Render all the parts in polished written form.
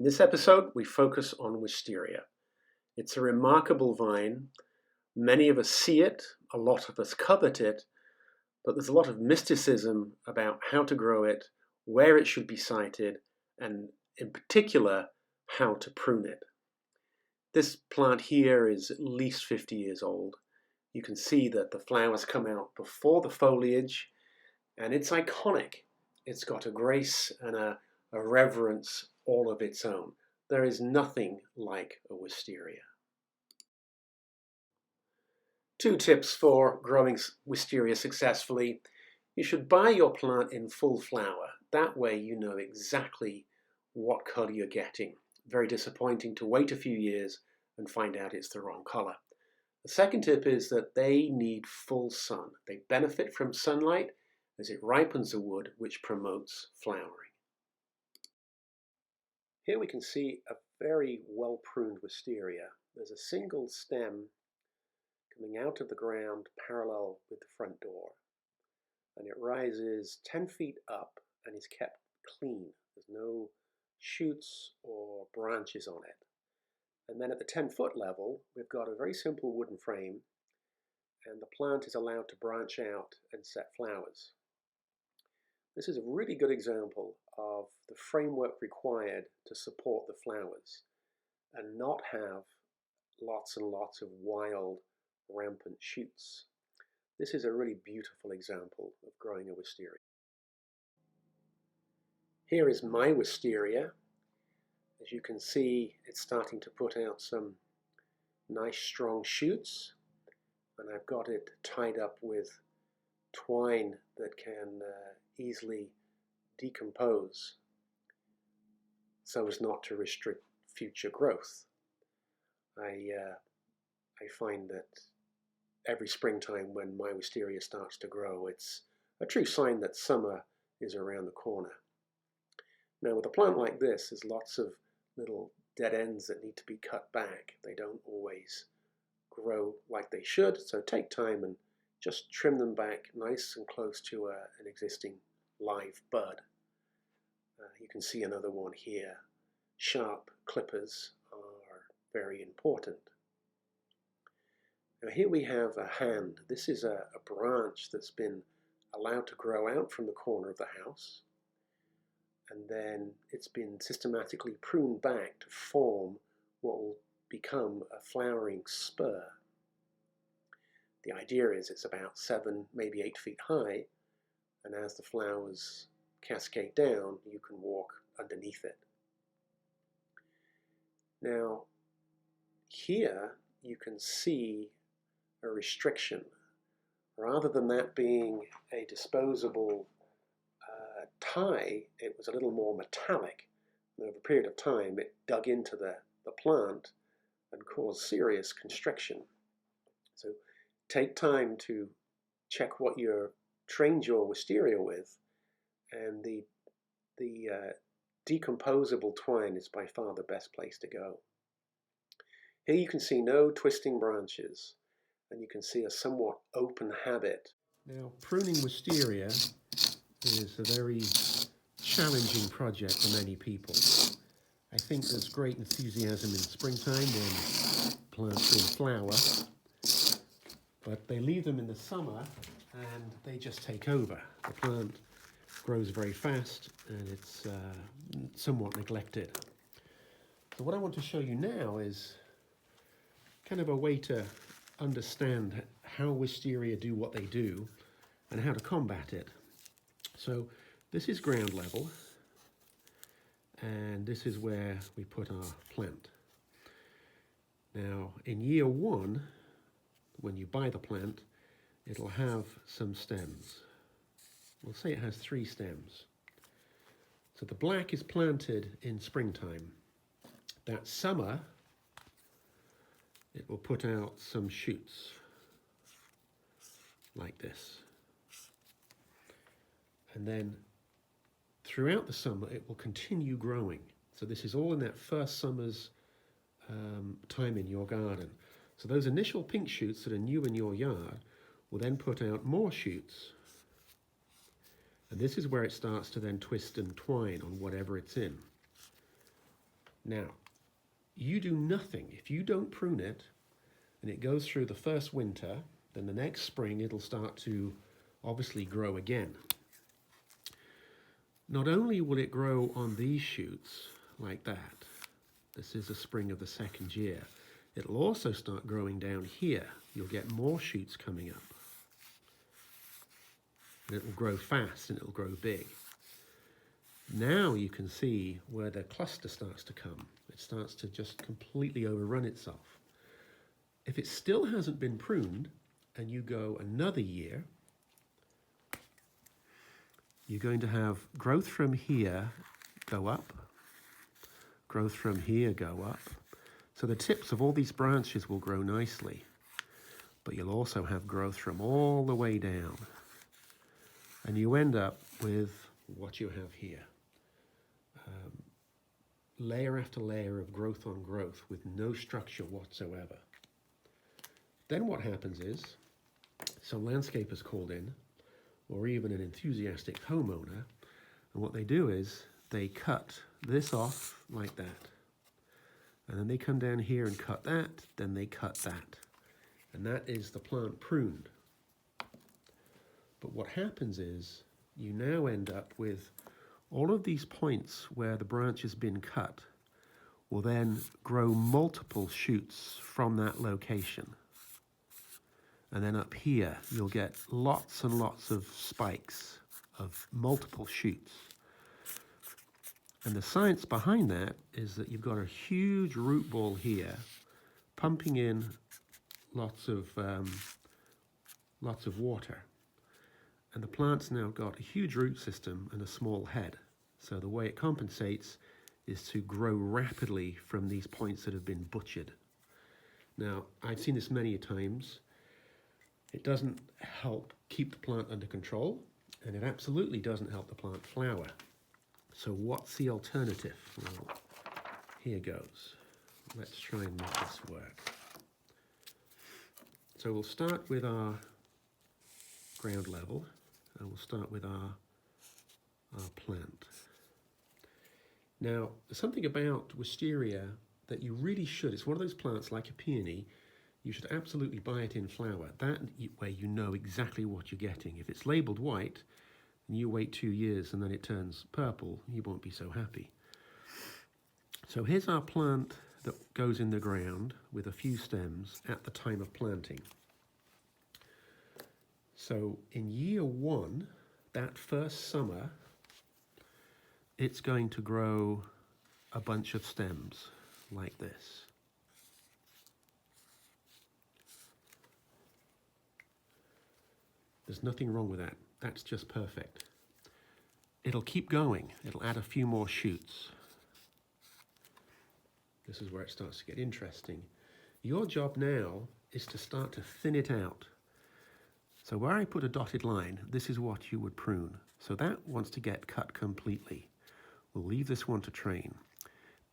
In this episode, we focus on Wisteria. It's a remarkable vine. Many of us see it, a lot of us covet it, but there's a lot of mysticism about how to grow it, where it should be sited, and in particular, how to prune it. This plant here is at least 50 years old. You can see that the flowers come out before the foliage, and it's iconic. It's got a grace and a reverence all of its own. There is nothing like a wisteria. 2 tips for growing wisteria successfully. You should buy your plant in full flower. That way you know exactly what color you're getting. Very disappointing to wait a few years and find out it's the wrong color. The second tip is that they need full sun. They benefit from sunlight as it ripens the wood, which promotes flowering. Here we can see a very well pruned wisteria. There's a single stem coming out of the ground parallel with the front door, and it rises 10 feet up and is kept clean. There's no shoots or branches on it. And then at the 10-foot level, we've got a very simple wooden frame, and the plant is allowed to branch out and set flowers. This is a really good example of the framework required to support the flowers and not have lots and lots of wild, rampant shoots. This is a really beautiful example of growing a wisteria. Here is my wisteria. As you can see, it's starting to put out some nice strong shoots, and I've got it tied up with twine that can easily decompose so as not to restrict future growth. I find that every springtime when my wisteria starts to grow, it's a true sign that summer is around the corner. Now with a plant like this, there's lots of little dead ends that need to be cut back. They don't always grow like they should, so take time and just trim them back nice and close to an existing live bud. You can see another one here. Sharp clippers are very important. Now here we have a hand. This is a branch that's been allowed to grow out from the corner of the house, and then it's been systematically pruned back to form what will become a flowering spur. The idea is it's about 7, maybe 8 feet high, and as the flowers cascade down, you can walk underneath it. Now, here you can see a restriction. Rather than that being a disposable tie, it was a little more metallic. And over a period of time, it dug into the plant and caused serious constriction. So take time to check what you've trained your wisteria with, and the decomposable twine is by far the best place to go. Here you can see no twisting branches, and you can see a somewhat open habit. Now, pruning wisteria is a very challenging project for many people. I think there's great enthusiasm in springtime when plants are in flower, but they leave them in the summer and they just take over. The plant grows very fast and it's somewhat neglected. So what I want to show you now is kind of a way to understand how wisteria do what they do and how to combat it. So this is ground level, and this is where we put our plant. Now in year 1, when you buy the plant, it'll have some stems. We'll say it has 3 stems. So the black is planted in springtime. That summer, it will put out some shoots like this. And then throughout the summer, it will continue growing. So this is all in that first summer's time in your garden. So those initial pink shoots that are new in your yard will then put out more shoots. And this is where it starts to then twist and twine on whatever it's in. Now, you do nothing. If you don't prune it and it goes through the first winter, then the next spring it'll start to obviously grow again. Not only will it grow on these shoots like that, this is the spring of the second year, it'll also start growing down here. You'll get more shoots coming up. And it will grow fast and it will grow big. Now you can see where the cluster starts to come. It starts to just completely overrun itself. If it still hasn't been pruned and you go another year, you're going to have growth from here go up, growth from here go up. So the tips of all these branches will grow nicely, but you'll also have growth from all the way down. And you end up with what you have here. Layer after layer of growth on growth with no structure whatsoever. Then what happens is, some landscapers called in, or even an enthusiastic homeowner, and what they do is they cut this off like that. And then they come down here and cut that, then they cut that. And that is the plant pruned. But what happens is, you now end up with all of these points where the branch has been cut will then grow multiple shoots from that location. And then up here, you'll get lots and lots of spikes of multiple shoots. And the science behind that is that you've got a huge root ball here, pumping in lots of water. And the plant's now got a huge root system and a small head. So the way it compensates is to grow rapidly from these points that have been butchered. Now, I've seen this many times. It doesn't help keep the plant under control, and it absolutely doesn't help the plant flower. So what's the alternative? Well, here goes. Let's try and make this work. So we'll start with our ground level, and we'll start with our plant. Now, there's something about Wisteria that you really should, it's one of those plants like a peony, you should absolutely buy it in flower. That way you know exactly what you're getting. If it's labelled white, and you wait 2 years and then it turns purple, you won't be so happy. So here's our plant that goes in the ground with a few stems at the time of planting. So in year 1, that first summer, it's going to grow a bunch of stems like this. There's nothing wrong with that. That's just perfect. It'll keep going. It'll add a few more shoots. This is where it starts to get interesting. Your job now is to start to thin it out. So where I put a dotted line, this is what you would prune. So that wants to get cut completely. We'll leave this one to train.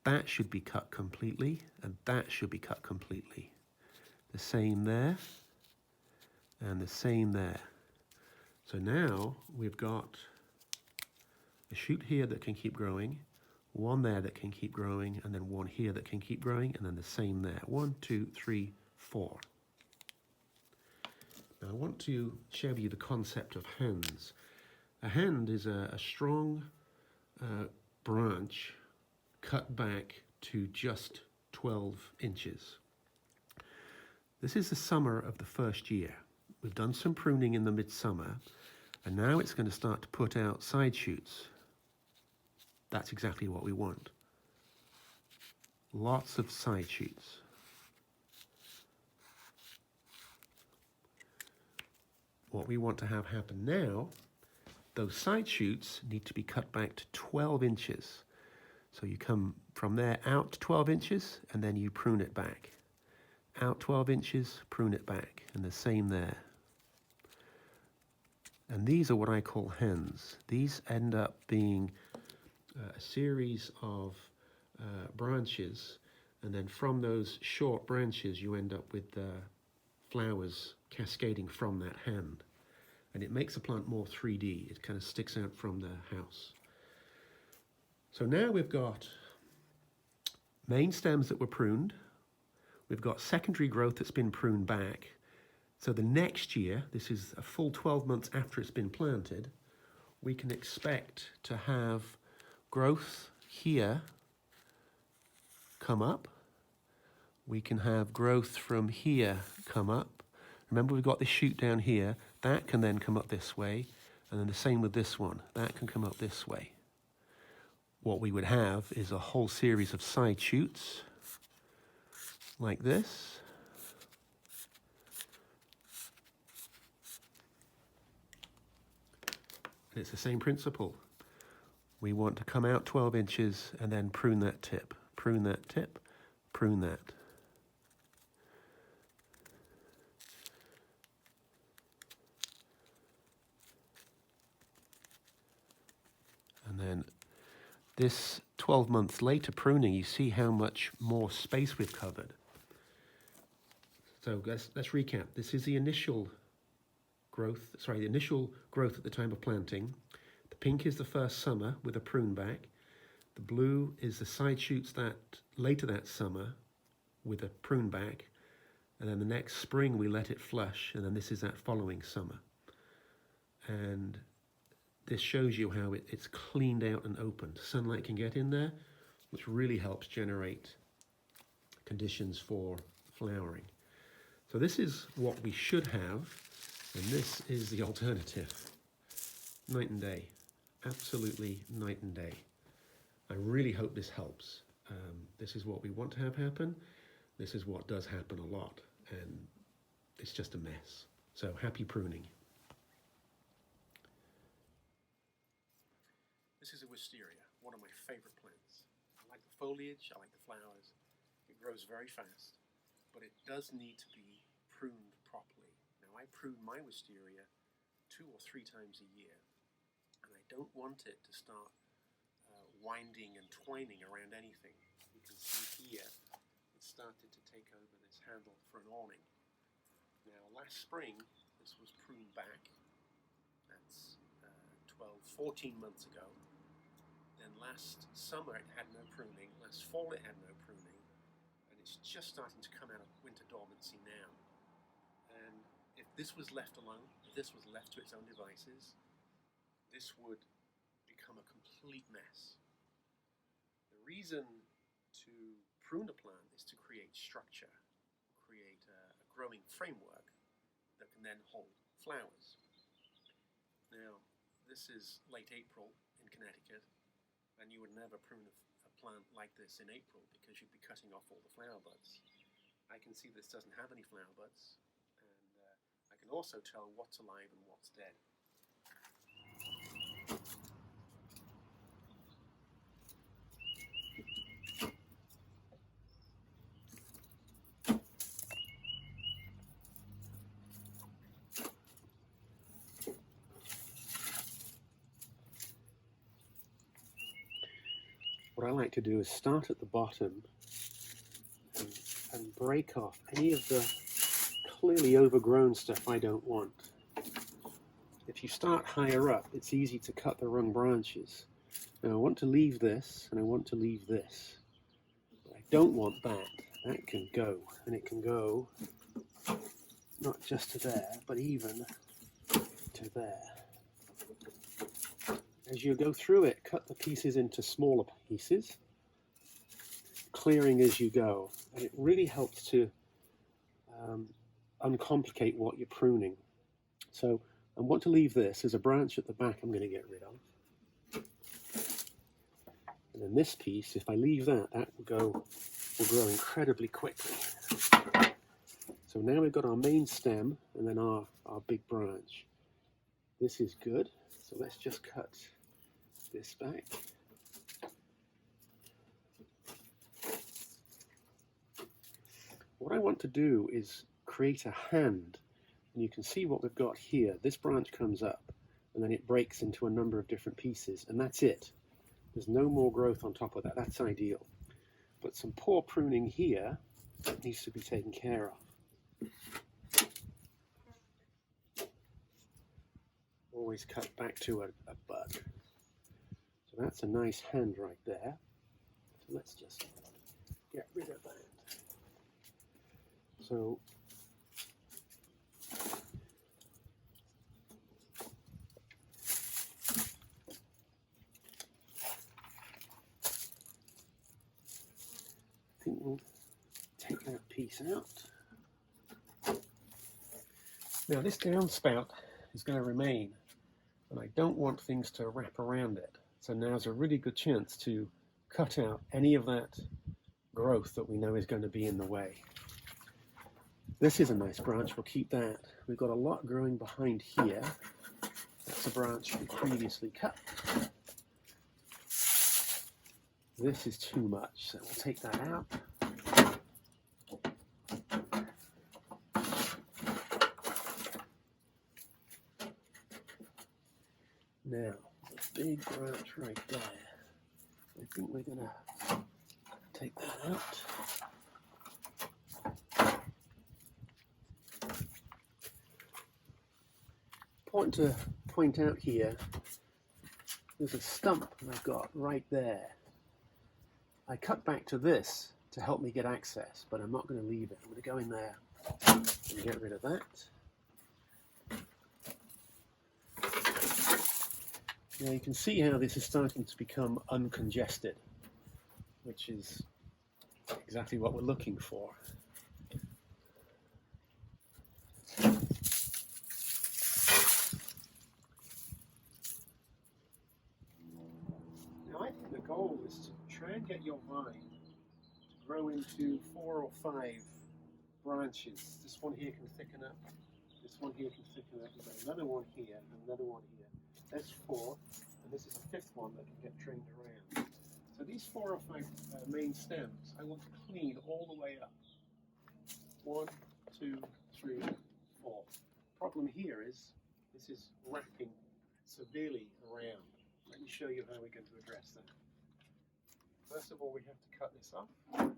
That should be cut completely, and that should be cut completely. The same there, and the same there. So now we've got a shoot here that can keep growing, one there that can keep growing, and then one here that can keep growing, and then the same there. 1, 2, 3, 4. Now I want to show you the concept of hands. A hand is a strong branch cut back to just 12 inches. This is the summer of the first year. We've done some pruning in the midsummer, and now it's going to start to put out side shoots. That's exactly what we want. Lots of side shoots. What we want to have happen now, those side shoots need to be cut back to 12 inches. So you come from there out to 12 inches, and then you prune it back. Out 12 inches, prune it back, and the same there. And these are what I call hands. These end up being a series of branches, and then from those short branches you end up with flowers cascading from that hand. And it makes the plant more 3D. It kind of sticks out from the house. So now we've got main stems that were pruned. We've got secondary growth that's been pruned back. So the next year, this is a full 12 months after it's been planted, we can expect to have growth here come up. We can have growth from here come up. Remember, we've got this shoot down here. That can then come up this way. And then the same with this one. That can come up this way. What we would have is a whole series of side shoots like this. And it's the same principle. We want to come out 12 inches and then prune that tip, prune that tip, prune that. And then this 12 months later pruning, you see how much more space we've covered. So let's recap. This is the initial growth, the initial growth at the time of planting. The pink is the first summer with a prune back. The blue is the side shoots that later that summer with a prune back. And then the next spring we let it flush, and then this is that following summer. And this shows you how it's cleaned out and opened. Sunlight can get in there, which really helps generate conditions for flowering. So this is what we should have, and this is the alternative. Night and day, absolutely night and day. I really hope this helps. This is what we want to have happen. This is what does happen a lot, and it's just a mess. So happy pruning. This is a wisteria, one of my favorite plants. I like the foliage, I like the flowers. It grows very fast, but it does need to be pruned properly. Now I prune my wisteria 2 or 3 times a year, and I don't want it to start winding and twining around anything. You can see here, it started to take over this handle for an awning. Now last spring, this was pruned back. That's 14 months ago. Then last summer it had no pruning, last fall it had no pruning, and it's just starting to come out of winter dormancy now. And if this was left alone, if this was left to its own devices, this would become a complete mess. The reason to prune a plant is to create structure, create a growing framework that can then hold flowers. Now, this is late April in Connecticut, and you would never prune a plant like this in April because you'd be cutting off all the flower buds. I can see this doesn't have any flower buds, and I can also tell what's alive and what's dead. What I like to do is start at the bottom and break off any of the clearly overgrown stuff I don't want. If you start higher up, it's easy to cut the wrong branches. Now I want to leave this, and I want to leave this. But I don't want that. That can go, and it can go not just to there, but even to there. As you go through it, cut the pieces into smaller pieces, clearing as you go. And it really helps to uncomplicate what you're pruning. So I want to leave this as a branch at the back I'm going to get rid of. And then this piece, if I leave that, that will grow incredibly quickly. So now we've got our main stem and then our big branch. This is good. So let's just cut this back. What I want to do is create a hand, and you can see what we've got here. This branch comes up and then it breaks into a number of different pieces, and that's it. There's no more growth on top of that. That's ideal. But some poor pruning here needs to be taken care of. Always cut back to a bud. So that's a nice hand right there. So let's just get rid of that. So I think we'll take that piece out. Now this downspout is going to remain, and I don't want things to wrap around it. So now's a really good chance to cut out any of that growth that we know is going to be in the way. This is a nice branch, we'll keep that. We've got a lot growing behind here. That's a branch we previously cut. This is too much, so we'll take that out. Now, the big branch right there. I think we're going to take that out. Important to point out here, there's a stump I've got right there. I cut back to this to help me get access, but I'm not going to leave it. I'm going to go in there and get rid of that. Now you can see how this is starting to become uncongested, which is exactly what we're looking for. Now I think the goal is to try and get your vine to grow into 4 or 5 branches. This one here can thicken up, this one here can thicken up, there's another one here, and another one here. That's 4, and this is a 5th one that can get trained around. So these 4 or 5 main stems, I want to clean all the way up. 1, 2, 3, 4. Problem here is this is wrapping severely around. Let me show you how we're going to address that. First of all, we have to cut this off. Cut that.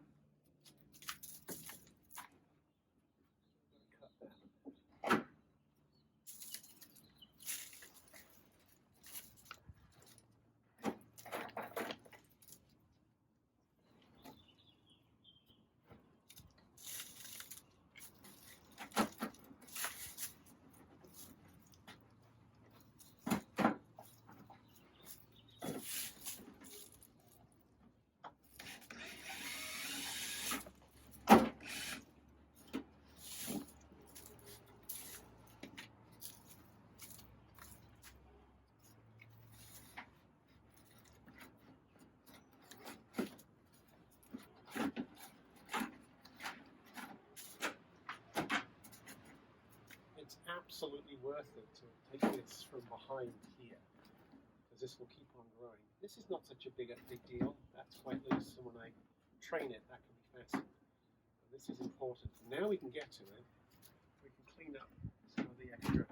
It's absolutely worth it to take this from behind here, because this will keep on growing. This is not such a big deal. That's quite loose, and when I train it, that can be fastened. And this is important. Now we can get to it. We can clean up some of the extra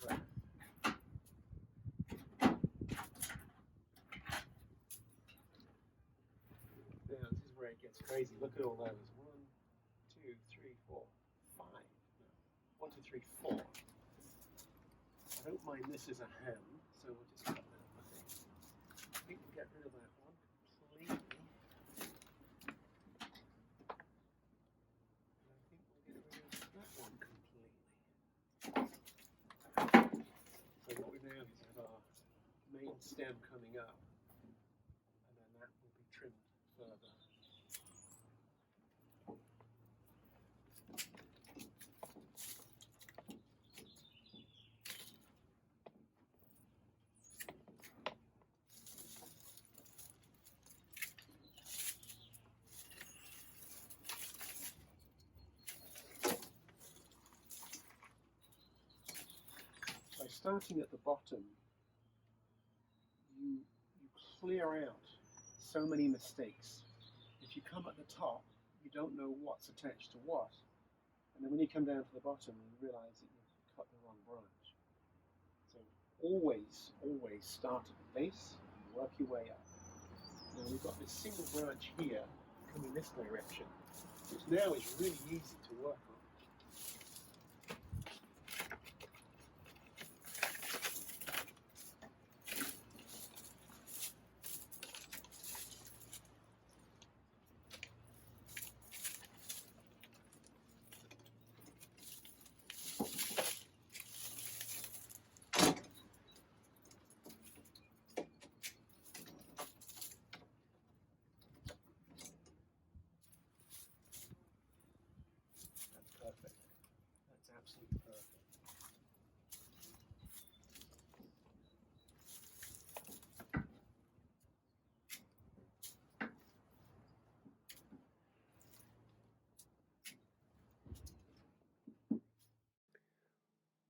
grass. Now this is where it gets crazy. Look at all those. 1, 2, 3, 4, 5. 1, 2, 3, 4. I don't mind this as a ham, so we'll just cut that one. I think we'll get rid of that one completely. And I think we'll get rid of that one completely. So what we now is have our main stem coming up, and then that will be trimmed further. By starting at the bottom, you clear out so many mistakes. If you come at the top, you don't know what's attached to what. And then when you come down to the bottom, you realize that you've cut the wrong branch. So always, always start at the base and work your way up. Now we've got this single branch here coming this direction, which now is really easy to work on.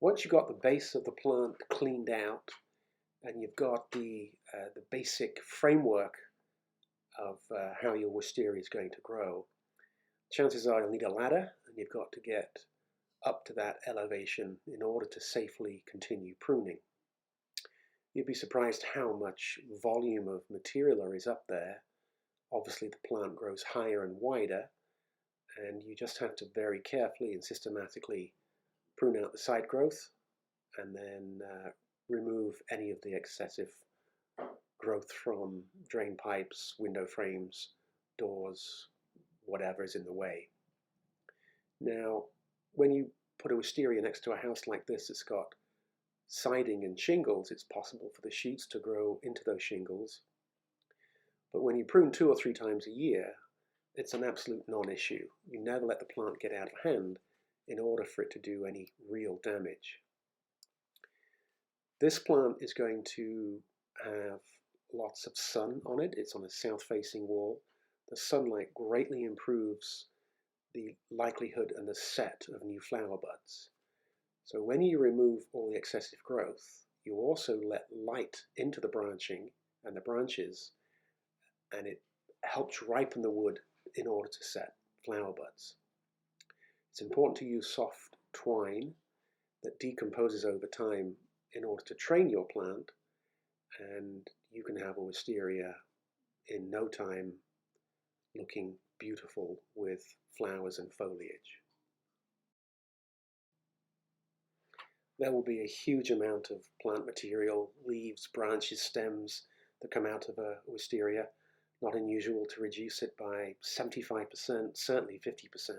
Once you've got the base of the plant cleaned out and you've got the basic framework of how your wisteria is going to grow, chances are you'll need a ladder, and you've got to get up to that elevation in order to safely continue pruning. You'd be surprised how much volume of material there is up there. Obviously the plant grows higher and wider, and you just have to very carefully and systematically prune out the side growth and then remove any of the excessive growth from drain pipes, window frames, doors, whatever is in the way. Now, when you put a wisteria next to a house like this, it's got siding and shingles, it's possible for the shoots to grow into those shingles. But when you prune 2 or 3 times a year, it's an absolute non-issue. You never let the plant get out of hand in order for it to do any real damage. This plant is going to have lots of sun on it. It's on a south-facing wall. The sunlight greatly improves the likelihood and the set of new flower buds. So when you remove all the excessive growth, you also let light into the branching and the branches, and it helps ripen the wood in order to set flower buds. It's important to use soft twine that decomposes over time in order to train your plant, and you can have a wisteria in no time looking beautiful with flowers and foliage. There will be a huge amount of plant material, leaves, branches, stems that come out of a wisteria. Not unusual to reduce it by 75%, certainly 50%,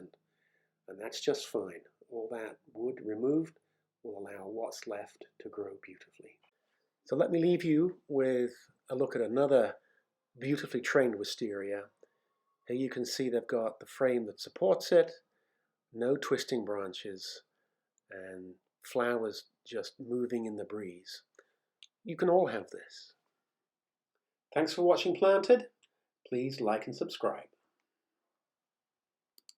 and that's just fine. All that wood removed will allow what's left to grow beautifully. So let me leave you with a look at another beautifully trained wisteria. Here you can see they've got the frame that supports it, no twisting branches, and flowers just moving in the breeze. You can all have this. Thanks for watching Planted. Please like and subscribe.